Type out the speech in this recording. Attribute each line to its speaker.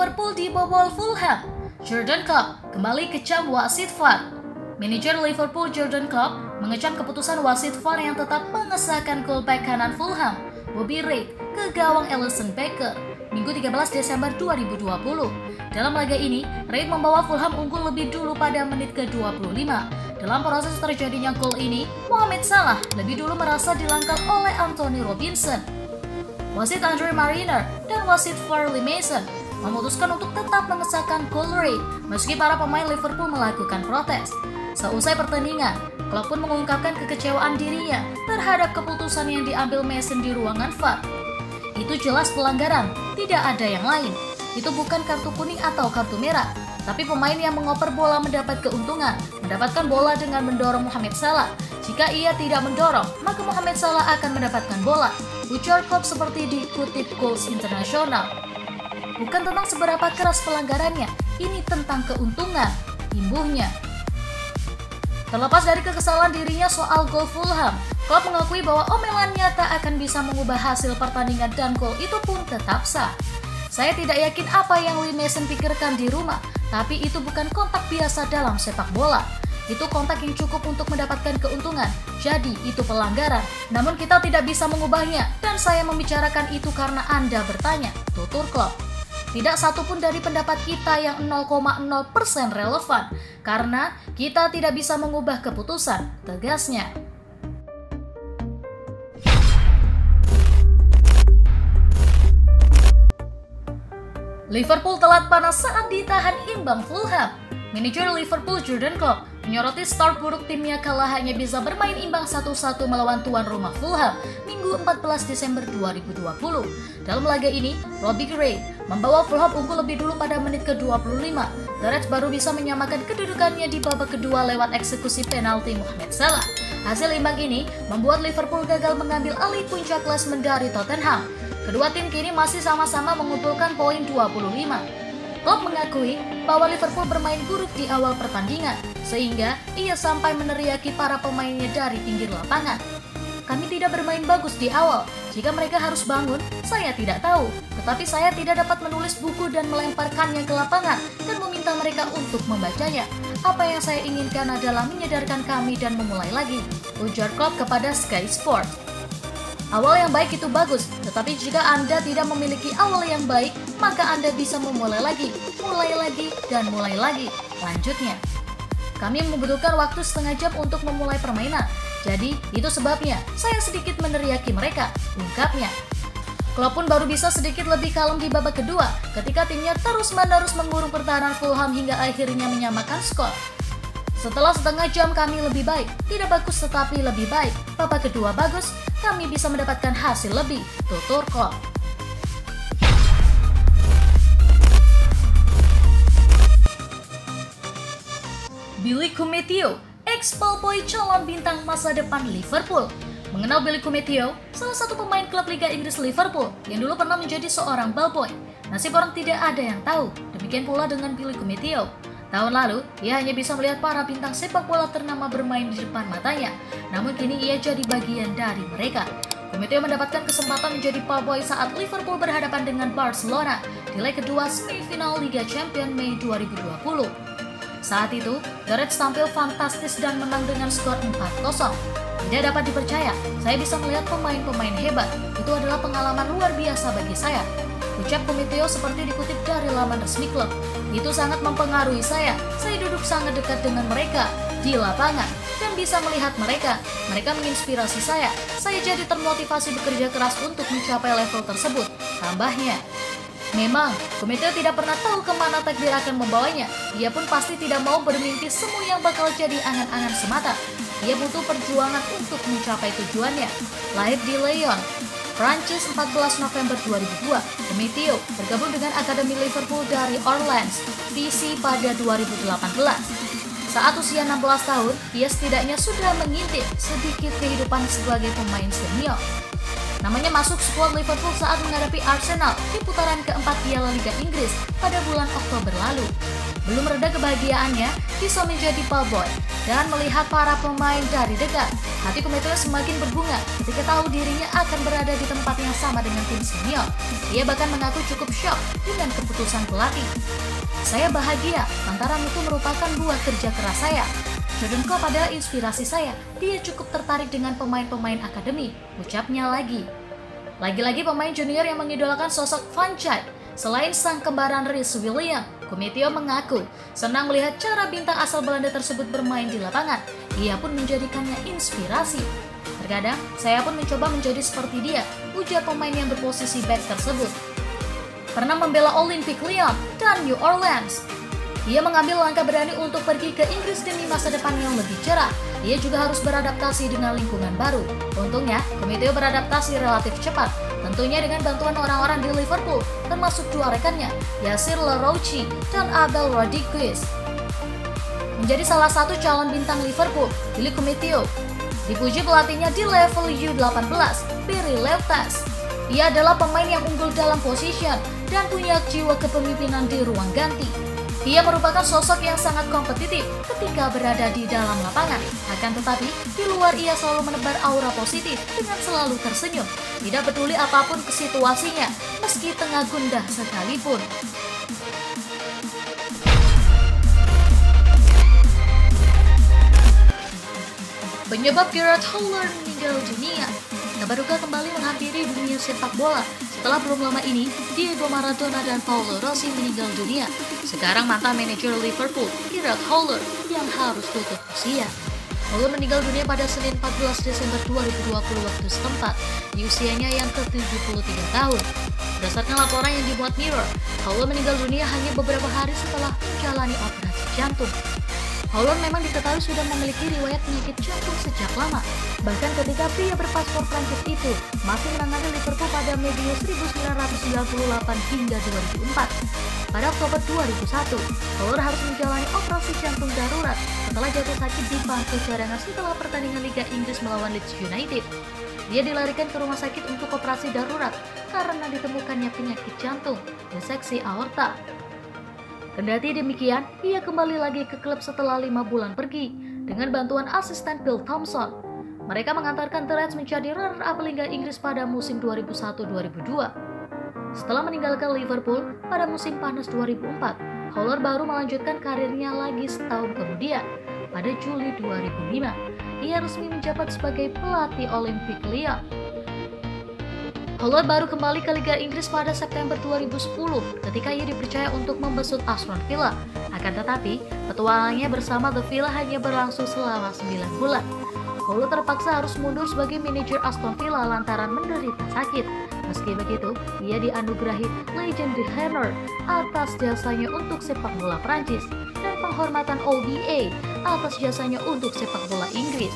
Speaker 1: Liverpool dibobol Fulham. Jurgen Klopp kembali kecam wasit VAR. Manajer Liverpool Jurgen Klopp mengecam keputusan wasit VAR yang tetap mengesahkan gol bek kanan Fulham, Bobby Reid, ke gawang Alisson Becker, Minggu 13 Desember 2020. Dalam laga ini, Reid membawa Fulham unggul lebih dulu pada menit ke-25. Dalam proses terjadinya gol ini, Mohamed Salah lebih dulu merasa dilangkal oleh Anthony Robinson. Wasit Andre Mariner dan wasit VAR Lee Mason memutuskan untuk tetap mengesahkan gol Reid meski para pemain Liverpool melakukan protes. Seusai pertandingan, Klopp pun mengungkapkan kekecewaan dirinya terhadap keputusan yang diambil Mason di ruangan VAR. Itu jelas pelanggaran, tidak ada yang lain. Itu bukan kartu kuning atau kartu merah, tapi pemain yang mengoper bola mendapat keuntungan, mendapatkan bola dengan mendorong Mohamed Salah. Jika ia tidak mendorong, maka Mohamed Salah akan mendapatkan bola, ujar Klopp seperti dikutip Goals International. Bukan tentang seberapa keras pelanggarannya, ini tentang keuntungan, imbuhnya. Terlepas dari kekesalan dirinya soal gol Fulham, Klopp mengakui bahwa omelannya tak akan bisa mengubah hasil pertandingan dan gol itu pun tetap sah. Saya tidak yakin apa yang Lee Mason pikirkan di rumah, tapi itu bukan kontak biasa dalam sepak bola. Itu kontak yang cukup untuk mendapatkan keuntungan, jadi itu pelanggaran. Namun kita tidak bisa mengubahnya, dan saya membicarakan itu karena Anda bertanya, tutur Klopp. Tidak satupun dari pendapat kita yang 0,0% relevan, karena kita tidak bisa mengubah keputusan, tegasnya. Liverpool telat panas saat ditahan imbang Fulham. Manajer Liverpool Jurgen Klopp menyoroti start buruk timnya kala hanya bisa bermain imbang 1-1 melawan tuan rumah Fulham Minggu 14 Desember 2020. Dalam laga ini, Bobby Reid membawa Fulham unggul lebih dulu pada menit ke-25. The Reds baru bisa menyamakan kedudukannya di babak kedua lewat eksekusi penalti Mohamed Salah. Hasil imbang ini membuat Liverpool gagal mengambil alih puncak klasemen dari Tottenham. Kedua tim kini masih sama-sama mengumpulkan poin 25. Klopp mengakui bahwa Liverpool bermain buruk di awal pertandingan, sehingga ia sampai meneriaki para pemainnya dari pinggir lapangan. Kami tidak bermain bagus di awal. Jika mereka harus bangun, saya tidak tahu. Tetapi saya tidak dapat menulis buku dan melemparkannya ke lapangan dan meminta mereka untuk membacanya. Apa yang saya inginkan adalah menyadarkan kami dan memulai lagi, ujar Klopp kepada Sky Sports. Awal yang baik itu bagus, tetapi jika Anda tidak memiliki awal yang baik, maka Anda bisa memulai lagi, dan mulai lagi. Lanjutnya, kami membutuhkan waktu setengah jam untuk memulai permainan. Jadi, itu sebabnya saya sedikit meneriaki mereka, ungkapnya. Klopp pun baru bisa sedikit lebih kalem di babak kedua, ketika timnya terus-menerus mengurung pertahanan Fulham hingga akhirnya menyamakan skor. Setelah setengah jam kami lebih baik, tidak bagus tetapi lebih baik. Babak kedua bagus, kami bisa mendapatkan hasil lebih, tutur Klopp. Billy Koumetio, ex-ballboy calon bintang masa depan Liverpool. Mengenal Billy Koumetio, salah satu pemain klub Liga Inggris Liverpool yang dulu pernah menjadi seorang ballboy. Nasib orang tidak ada yang tahu, demikian pula dengan Billy Koumetio. Tahun lalu, ia hanya bisa melihat para bintang sepak bola ternama bermain di depan matanya. Namun kini ia jadi bagian dari mereka. Koumetio mendapatkan kesempatan menjadi ballboy saat Liverpool berhadapan dengan Barcelona di leg kedua semifinal Liga Champions Mei 2020. Saat itu, The Reds tampil fantastis dan menang dengan skor 4-0. Tidak dapat dipercaya, saya bisa melihat pemain-pemain hebat. Itu adalah pengalaman luar biasa bagi saya, ucap Koumetio seperti dikutip dari laman resmi klub. Itu sangat mempengaruhi saya duduk sangat dekat dengan mereka di lapangan dan bisa melihat mereka. Mereka menginspirasi saya jadi termotivasi bekerja keras untuk mencapai level tersebut, tambahnya. Memang, Koumetio tidak pernah tahu kemana takdir akan membawanya. Dia pun pasti tidak mau bermimpi semu yang bakal jadi angan-angan semata. Dia butuh perjuangan untuk mencapai tujuannya. Lahir di Lyon, Prancis 14 November 2002, Koumetio bergabung dengan Akademi Liverpool dari Orleans, PC pada 2018. Saat usia 16 tahun, ia setidaknya sudah mengintip sedikit kehidupan sebagai pemain senior. Namanya masuk skuad Liverpool saat menghadapi Arsenal di putaran keempat Piala Liga Inggris pada bulan Oktober lalu. Belum reda kebahagiaannya bisa menjadi playboy dan melihat para pemain dari dekat. Hati Kometio semakin berbunga ketika tahu dirinya akan berada di tempat yang sama dengan tim senior. Ia bahkan mengaku cukup shock dengan keputusan pelatih. "Saya bahagia, lantaran itu merupakan buah kerja keras saya. Jurgen Klopp adalah inspirasi saya. Dia cukup tertarik dengan pemain-pemain akademi," ucapnya lagi. Lagi-lagi pemain junior yang mengidolakan sosok Van Dijk. Selain sang kembaran Reece Williams, Kometio mengaku senang melihat cara bintang asal Belanda tersebut bermain di lapangan. Ia pun menjadikannya inspirasi. "Terkadang, saya pun mencoba menjadi seperti dia," ujar pemain yang berposisi back tersebut. Pernah membela Olympique Lyon dan New Orleans. Ia mengambil langkah berani untuk pergi ke Inggris demi masa depan yang lebih cerah. Ia juga harus beradaptasi dengan lingkungan baru. Untungnya, Kometio beradaptasi relatif cepat, tentunya dengan bantuan orang-orang di Liverpool, termasuk dua rekannya, Yassir Larouci dan Abel Rodriguez. Menjadi salah satu calon bintang Liverpool, Billy Kometio dipuji pelatihnya di level U18, Barry Leftas. Ia adalah pemain yang unggul dalam position dan punya jiwa kepemimpinan di ruang ganti. Ia merupakan sosok yang sangat kompetitif ketika berada di dalam lapangan. Akan tetapi, di luar ia selalu menebar aura positif dengan selalu tersenyum. Tidak peduli apapun situasinya, meski tengah gundah sekalipun. Penyebab Gerard Howler meninggal dunia. Kabar duka kembali menghampiri dunia sepak bola. Setelah belum lama ini, Diego Maradona dan Paolo Rossi meninggal dunia. Sekarang mantan manajer Liverpool, Gerard Howler, yang harus tutup usia. Howler meninggal dunia pada Senin 14 Desember 2020 waktu setempat, di usianya yang ke-73 tahun. Berdasarkan laporan yang dibuat Mirror, Howler meninggal dunia hanya beberapa hari setelah menjalani operasi jantung. Howler memang diketahui sudah memiliki riwayat penyakit jantung sejak lama. Bahkan ketika pria berpaspor Prancis itu masih menangani Liverpool pada medio 1998 hingga 2004. Pada Oktober 2001, Howler harus menjalani operasi jantung darurat setelah jatuh sakit di bangku cadangan setelah pertandingan Liga Inggris melawan Leeds United. Dia dilarikan ke rumah sakit untuk operasi darurat karena ditemukannya penyakit jantung, diseksi aorta. Kendati demikian, ia kembali lagi ke klub setelah 5 bulan pergi dengan bantuan asisten Bill Thompson. Mereka mengantarkan The Reds menjadi runner-up Liga Inggris pada musim 2001-2002. Setelah meninggalkan Liverpool pada musim panas 2004, Howler baru melanjutkan karirnya lagi setahun kemudian. Pada Juli 2005, ia resmi menjabat sebagai pelatih Olympique Lyon. Howler baru kembali ke Liga Inggris pada September 2010 ketika ia dipercaya untuk membesut Aston Villa. Akan tetapi, petualangannya bersama The Villa hanya berlangsung selama 9 bulan. Howler terpaksa harus mundur sebagai manajer Aston Villa lantaran menderita sakit. Meski begitu, ia dianugerahi Legion d'Honneur atas jasanya untuk sepak bola Prancis dan penghormatan OBA atas jasanya untuk sepak bola Inggris.